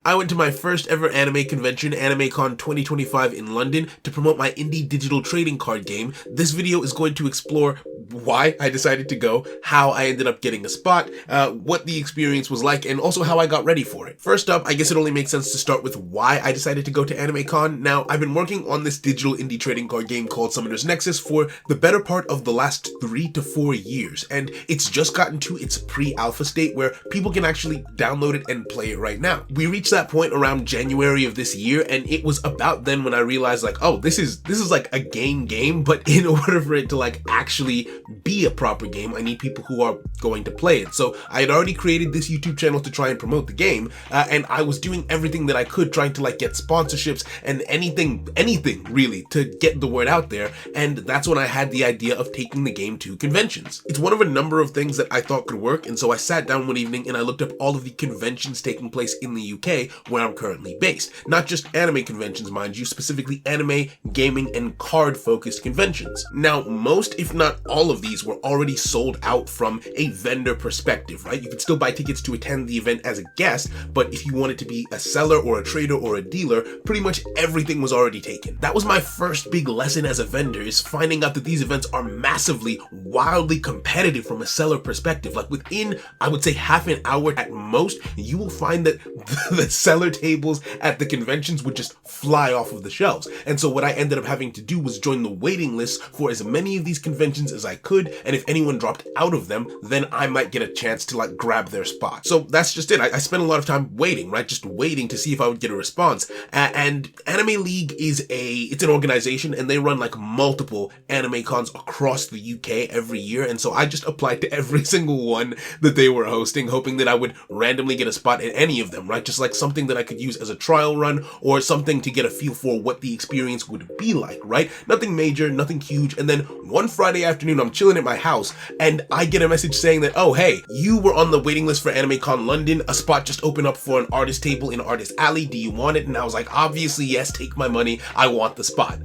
I went to my first ever anime convention, AnimeCon 2025 in London, to promote my indie digital trading card game. This video is going to explore why I decided to go, how I ended up getting a spot, what the experience was like, and also how I got ready for it. First up, I guess it only makes sense to start with why I decided to go to AnimeCon. Now, I've been working on this digital indie trading card game called Summoner's Nexus for the better part of the last 3 to 4 years, and it's just gotten to its pre-alpha state where people can actually download it and play it right now. We reached that point around January of this year, and it was about then when I realized, like, oh, this is like a game, but in order for it to like actually be a proper game, I need people who are going to play it. So I had already created this YouTube channel to try and promote the game, and I was doing everything that I could, trying to like get sponsorships and anything really to get the word out there. And that's when I had the idea of taking the game to conventions. It's one of a number of things that I thought could work, and so I sat down one evening and I looked up all of the conventions taking place in the UK where I'm currently based. Not just anime conventions, mind you, specifically anime, gaming, and card-focused conventions. Now, most, if not all of these were already sold out from a vendor perspective, right? You could still buy tickets to attend the event as a guest, but if you wanted to be a seller or a trader or a dealer, pretty much everything was already taken. That was my first big lesson as a vendor, is finding out that these events are massively, wildly competitive from a seller perspective. Like within, I would say, half an hour at most, you will find that the seller tables at the conventions would just fly off of the shelves. And so what I ended up having to do was join the waiting list for as many of these conventions as I could, and if anyone dropped out of them, then I might get a chance to like grab their spot. So that's just it. I spent a lot of time waiting, right? Just waiting to see if I would get a response. And Anime League is it's an organization, and they run like multiple anime cons across the UK every year. And so I just applied to every single one that they were hosting, hoping that I would randomly get a spot at any of them, right? Just like something that I could use as a trial run or something to get a feel for what the experience would be like, right? Nothing major, nothing huge. And then one Friday afternoon, I'm chilling at my house and I get a message saying that, oh, hey, you were on the waiting list for AnimeCon London. A spot just opened up for an artist table in Artist Alley. Do you want it? And I was like, obviously, yes, take my money. I want the spot.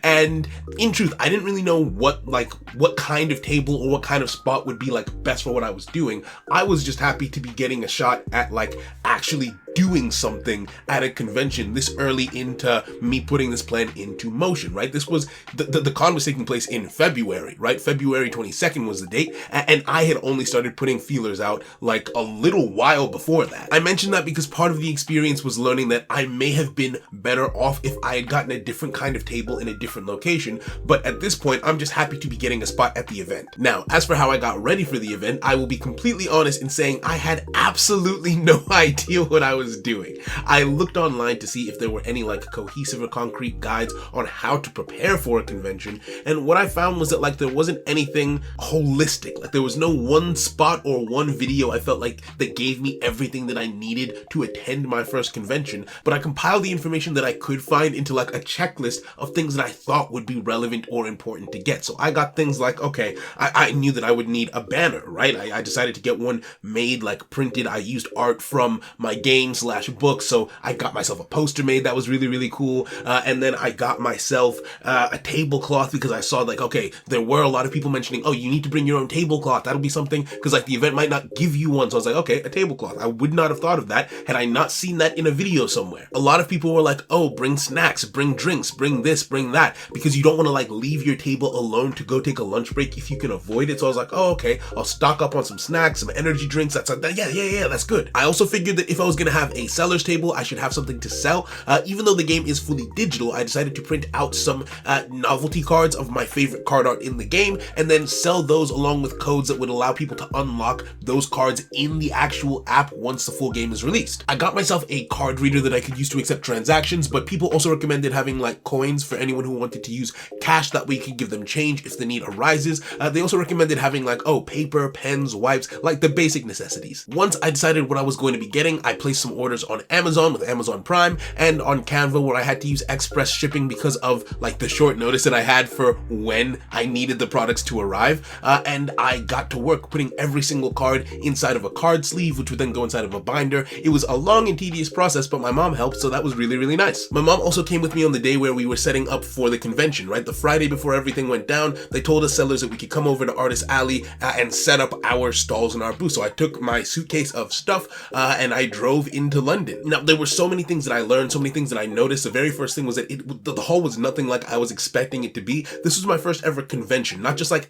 And in truth, I didn't really know what kind of table or what kind of spot would be like best for what I was doing. I was just happy to be getting a shot at like actually doing something at a convention this early into me putting this plan into motion, right? This was, the con was taking place in February, right? February 22nd was the date, and I had only started putting feelers out like a little while before that. I mentioned that because part of the experience was learning that I may have been better off if I had gotten a different kind of table in a different location, but at this point, I'm just happy to be getting a spot at the event. Now, as for how I got ready for the event, I will be completely honest in saying I had absolutely no idea what I was doing. I looked online to see if there were any like cohesive or concrete guides on how to prepare for a convention, and what I found was that like there wasn't anything holistic. Like there was no one spot or one video I felt like that gave me everything that I needed to attend my first convention, but I compiled the information that I could find into like a checklist of things that I thought would be relevant or important to get. So I got things like, okay, I knew that I would need a banner, right? I decided to get one made, like printed. I used art from my game/book, so I got myself a poster made that was really, really cool. And then I got myself a tablecloth because I saw like, okay, there were a lot of people mentioning, oh, you need to bring your own tablecloth. That'll be something, because like the event might not give you one. So I was like, okay, a tablecloth. I would not have thought of that had I not seen that in a video somewhere. A lot of people were like, oh, bring snacks, bring drinks, bring this, bring that, because you don't want to like leave your table alone to go take a lunch break if you can avoid it. So I was like, oh, okay, I'll stock up on some snacks, some energy drinks. That's like, yeah, that's good. I also figured that if I was going to have a seller's table, I should have something to sell. Even though the game is fully digital, I decided to print out some novelty cards of my favorite card art in the game, and then sell those along with codes that would allow people to unlock those cards in the actual app once the full game is released. I got myself a card reader that I could use to accept transactions, but people also recommended having like coins for anyone who wanted to use cash. That way you could give them change if the need arises. They also recommended having like, oh, paper, pens, wipes, like the basic necessities. Once I decided what I was going to be getting, I placed some orders on Amazon with Amazon Prime and on Canva, where I had to use express shipping because of like the short notice that I had for when I needed the products to arrive. And I got to work putting every single card inside of a card sleeve, which would then go inside of a binder. It was a long and tedious process, but my mom helped, so that was really, really nice. My mom also came with me on the day where we were setting up for the convention, right? The Friday before everything went down, they told us sellers that we could come over to Artist Alley and set up our stalls in our booth. So I took my suitcase of stuff and I drove into London. Now, there were so many things that I learned, so many things that I noticed. The very first thing was that the hall was nothing like I was expecting it to be. This was my first ever convention, not just like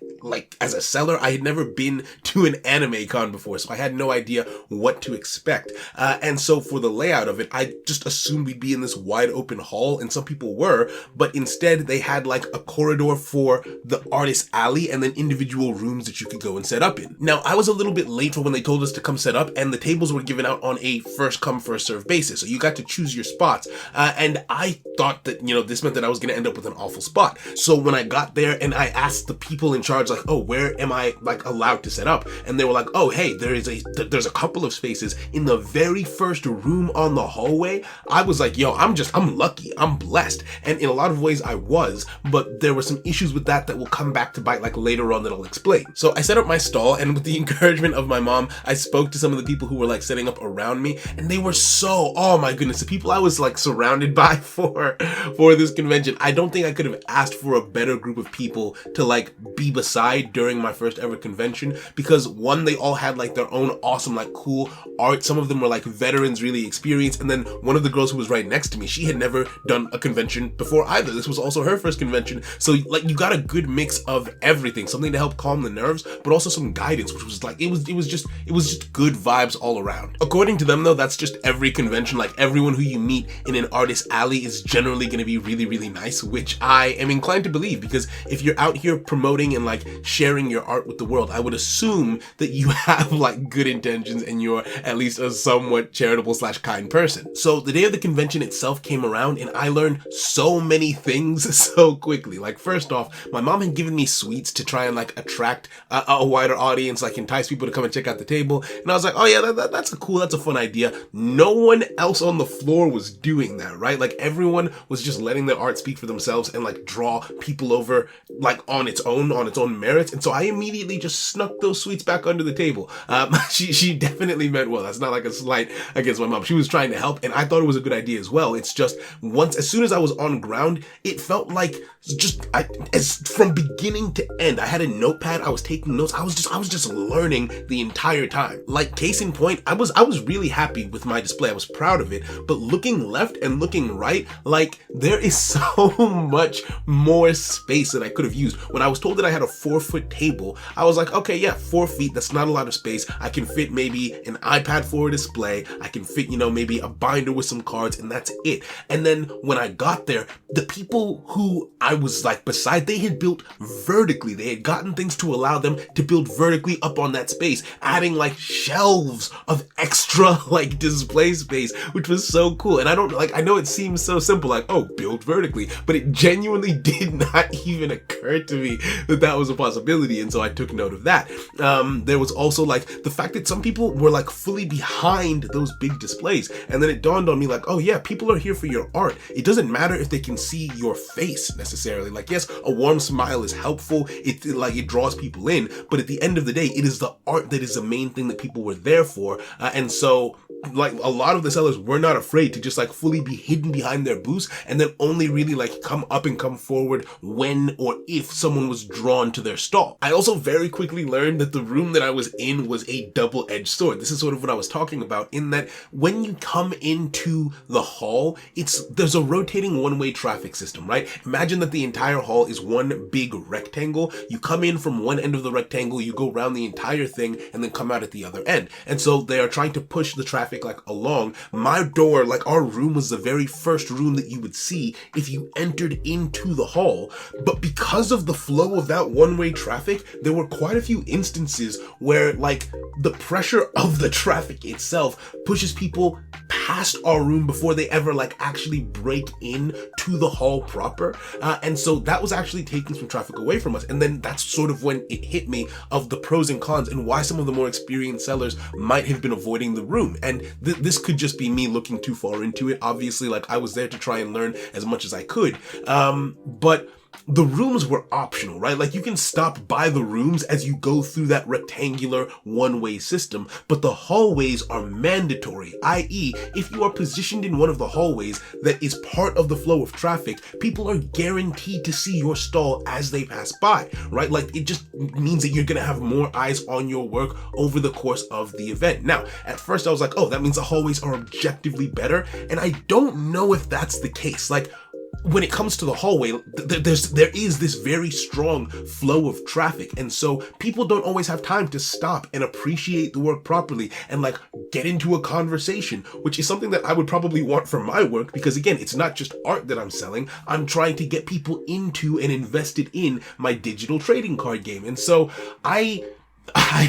as a seller. I had never been to an anime con before, so I had no idea what to expect. And so for the layout of it, I just assumed we'd be in this wide open hall, and some people were, but instead they had like a corridor for the artist alley and then individual rooms that you could go and set up in. Now, I was a little bit late for when they told us to come set up, and the tables were given out on a first come first serve basis, so you got to choose your spots. And I thought that, you know, this meant that I was going to end up with an awful spot. So when I got there and I asked the people in charge, like, oh, where am I like allowed to set up? And they were like, oh, hey, there's a couple of spaces in the very first room on the hallway. I was like, yo, I'm lucky, I'm blessed. And in a lot of ways I was, but there were some issues with that will come back to bite like later on that I'll explain. So I set up my stall, and with the encouragement of my mom, I spoke to some of the people who were like setting up around me, and they were so, oh my goodness, the people I was like surrounded by for this convention. I don't think I could have asked for a better group of people to like be beside during my first ever convention, because one, they all had like their own awesome like cool art. Some of them were like veterans, really experienced, and then one of the girls who was right next to me, she had never done a convention before either. This was also her first convention, so like you got a good mix of everything, something to help calm the nerves, but also some guidance, which was like it was just good vibes all around. According to them though, that's just every convention. Like everyone who you meet in an artist alley is generally going to be really, really nice, which I am inclined to believe, because if you're out here promoting and like sharing your art with the world, I would assume that you have like good intentions and you're at least a somewhat charitable / kind person. So the day of the convention itself came around, and I learned so many things so quickly. Like first off, my mom had given me sweets to try and like attract a wider audience, like entice people to come and check out the table. And I was like, oh yeah, that's a fun idea. No one else on the floor was doing that, right? Like everyone was just letting their art speak for themselves and like draw people over like on its own merits. And so I immediately just snuck those sweets back under the table. She definitely meant well. That's not like a slight against my mom. She was trying to help, and I thought it was a good idea as well. It's just as soon as I was on ground, it felt like as from beginning to end, I had a notepad. I was taking notes. I was just learning the entire time. Like case in point, I was really happy with my display. I was proud of it. But looking left and looking right, like there is so much more space that I could have used. When I was told that I had a 4-foot table, I was like, okay, yeah, 4 feet. That's not a lot of space. I can fit maybe an iPad for a display. I can fit, maybe a binder with some cards, and that's it. And then when I got there, the people who I was like beside, they had built vertically. They had gotten things to allow them to build vertically up on that space, adding like shelves of extra like display space, which was so cool. And I know it seems so simple, like, oh, build vertically, but it genuinely did not even occur to me that was a possibility. And so I took note of that. There was also like the fact that some people were like fully behind those big displays. And then it dawned on me like, oh yeah, people are here for your art. It doesn't matter if they can see your face necessarily. Like, yes, a warm smile is helpful. It draws people in, but at the end of the day, it is the art that is the main thing that people were there for. And so like a lot of the sellers were not afraid to just like fully be hidden behind their booths, and then only really like come up and come forward when or if someone was drawn to their stall. I also very quickly learned that the room that I was in was a double-edged sword. This is sort of what I was talking about, in that when you come into the hall, there's a rotating one-way traffic system, right? Imagine that the entire hall is one big rectangle. You come in from one end of the rectangle, you go around the entire thing, and then come out at the other end. And so they are trying to push the traffic like along. My door, like our room, was the very first room that you would see if you entered into the hall. But because of the flow of that one-way traffic, there were quite a few instances where like the pressure of the traffic itself pushes people past our room before they ever like actually break in to the hall proper. And so that was actually taking some traffic away from us. And then that's sort of when it hit me of the pros and cons and why some of the more experienced sellers might have been avoiding the room. And this could just be me looking too far into it. Obviously, like I was there to try and learn as much as I could. But the rooms were optional, right? Like you can stop by the rooms as you go through that rectangular one-way system, but the hallways are mandatory, i.e. if you are positioned in one of the hallways that is part of the flow of traffic, people are guaranteed to see your stall as they pass by, right? Like it just means that you're gonna have more eyes on your work over the course of the event. Now, at first I was like, oh, that means the hallways are objectively better, and I don't know if that's the case. Like, when it comes to the hallway, there is this very strong flow of traffic, and so people don't always have time to stop and appreciate the work properly and like get into a conversation, which is something that I would probably want for my work, because again, it's not just art that I'm selling. I'm trying to get people into and invested in my digital trading card game. And so I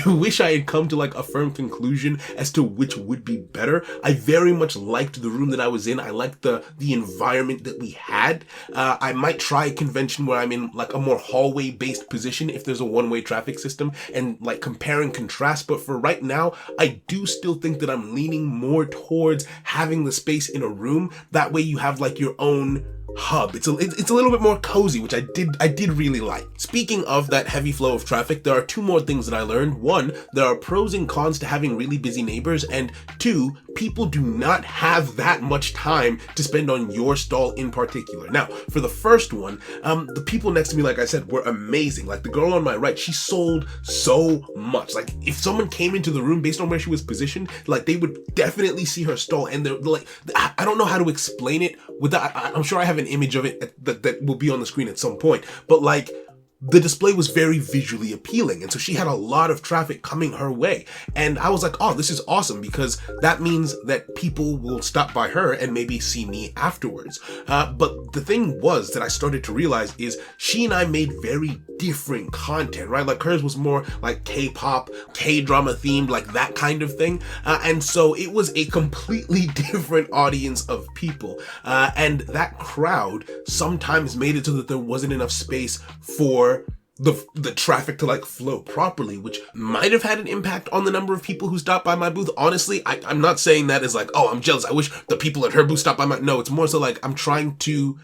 wish I had come to like a firm conclusion as to which would be better. I very much liked the room that I was in. I liked the environment that we had. I might try a convention where I'm in like a more hallway based position if there's a one-way traffic system and like compare and contrast. But for right now, I do still think that I'm leaning more towards having the space in a room. That way you have like your own hub. It's a little bit more cozy, which I did really like. Speaking of that heavy flow of traffic, there are two more things that I learned. One, there are pros and cons to having really busy neighbors, and two, people do not have that much time to spend on your stall in particular. Now, for the first one, the people next to me, like I said, were amazing. Like the girl on my right, she sold so much. Like if someone came into the room based on where she was positioned, like they would definitely see her stall, and they're like, I don't know how to explain it without, I'm sure I have an image of it that will be on the screen at some point, but like the display was very visually appealing, and so she had a lot of traffic coming her way, and I was like, oh, this is awesome, because that means that people will stop by her and maybe see me afterwards. But the thing was that I started to realize is she and I made very different content, right? Like hers was more like K-pop, K-drama themed, like that kind of thing, and so it was a completely different audience of people, and that crowd sometimes made it so that there wasn't enough space for the traffic to like flow properly, which might have had an impact on the number of people who stopped by my booth. Honestly, I'm not saying that as like, oh, I'm jealous, I wish the people at her booth stopped by my, no, it's more so like I'm trying to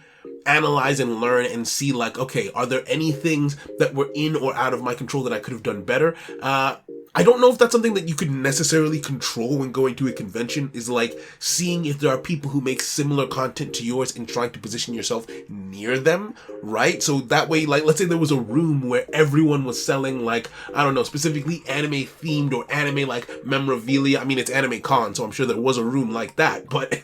analyze and learn and see like, okay, are there any things that were in or out of my control that I could have done better? I don't know if that's something that you could necessarily control when going to a convention, is like seeing if there are people who make similar content to yours and trying to position yourself near them, right? So that way, like, let's say there was a room where everyone was selling like, I don't know, specifically anime themed or anime like memorabilia. I mean, it's Anime Con, so I'm sure there was a room like that, but,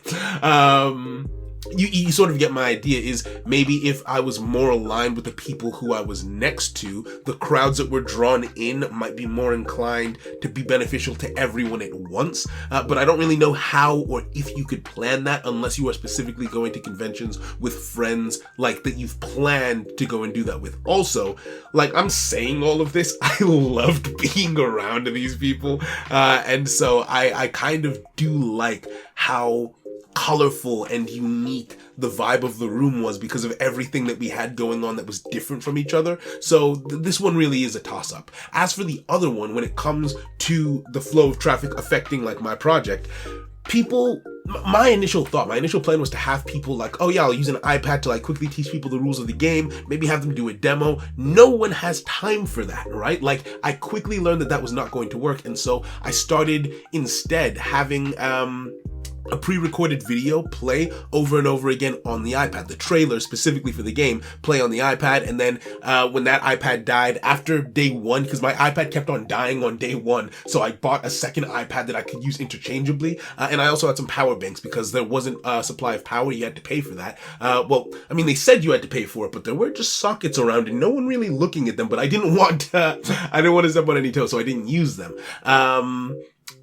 you sort of get my idea. Is maybe if I was more aligned with the people who I was next to, the crowds that were drawn in might be more inclined to be beneficial to everyone at once. But I don't really know how or if you could plan that unless you are specifically going to conventions with friends like that you've planned to go and do that with. Also, like I'm saying all of this, I loved being around these people. And so I kind of do like how colorful and unique the vibe of the room was because of everything that we had going on that was different from each other. So this one really is a toss-up. As for the other one, when it comes to the flow of traffic affecting like my project, my initial plan was to have people like, oh yeah, I'll use an iPad to like quickly teach people the rules of the game, maybe have them do a demo. No one has time for that, right? Like I quickly learned that was not going to work, and so I started instead having a pre-recorded video play over and over again on the iPad. The trailer specifically for the game play on the iPad, and then when that iPad died after day one, because my iPad kept on dying on day one, so I bought a second iPad that I could use interchangeably, and I also had some power banks because there wasn't a supply of power. You had to pay for that. Well, I mean, they said you had to pay for it, but there were just sockets around and no one really looking at them, but I didn't want to step on any toes, so I didn't use them.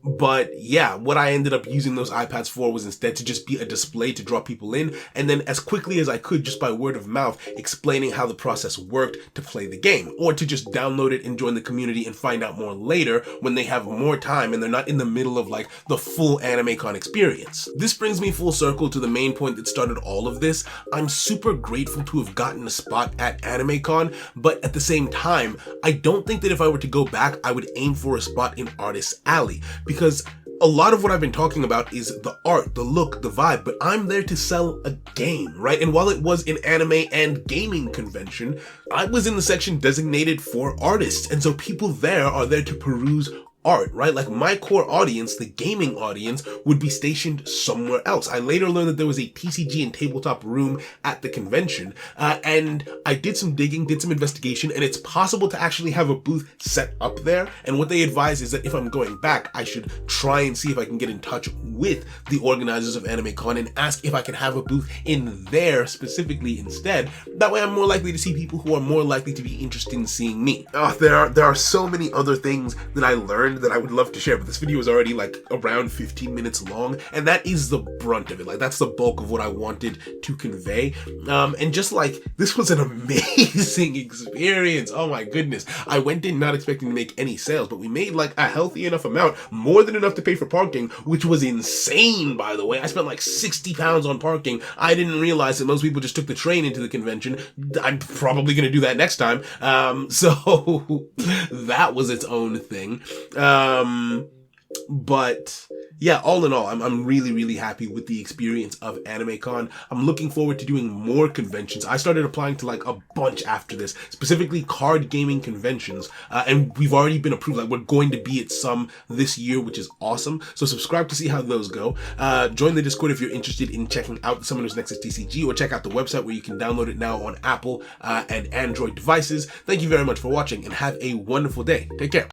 But yeah, what I ended up using those iPads for was instead to just be a display to draw people in, and then as quickly as I could, just by word of mouth, explaining how the process worked to play the game, or to just download it and join the community and find out more later when they have more time and they're not in the middle of like the full AnimeCon experience. This brings me full circle to the main point that started all of this. I'm super grateful to have gotten a spot at AnimeCon, but at the same time, I don't think that if I were to go back, I would aim for a spot in Artist Alley, because a lot of what I've been talking about is the art, the look, the vibe, but I'm there to sell a game, right? And while it was an anime and gaming convention, I was in the section designated for artists. And so people there are there to peruse art, right? Like my core audience, the gaming audience, would be stationed somewhere else. I later learned that there was a TCG and tabletop room at the convention, and I did some digging, did some investigation, and it's possible to actually have a booth set up there. And what they advise is that if I'm going back, I should try and see if I can get in touch with the organizers of AnimeCon and ask if I can have a booth in there specifically instead. That way I'm more likely to see people who are more likely to be interested in seeing me. There are so many other things that I learned that I would love to share, but this video is already like around 15 minutes long, and that is the brunt of it. Like that's the bulk of what I wanted to convey. And just like, this was an amazing experience. Oh my goodness. I went in not expecting to make any sales, but we made like a healthy enough amount, more than enough to pay for parking, which was insane, by the way. I spent like 60 pounds on parking. I didn't realize that most people just took the train into the convention. I'm probably going to do that next time. So that was its own thing. But yeah, all in all, I'm really, really happy with the experience of AnimeCon. I'm looking forward to doing more conventions. I started applying to like a bunch after this, specifically card gaming conventions. And we've already been approved. Like we're going to be at some this year, which is awesome. So subscribe to see how those go. Join the Discord if you're interested in checking out the Summoners Nexus TCG, or check out the website where you can download it now on Apple and Android devices. Thank you very much for watching, and have a wonderful day. Take care.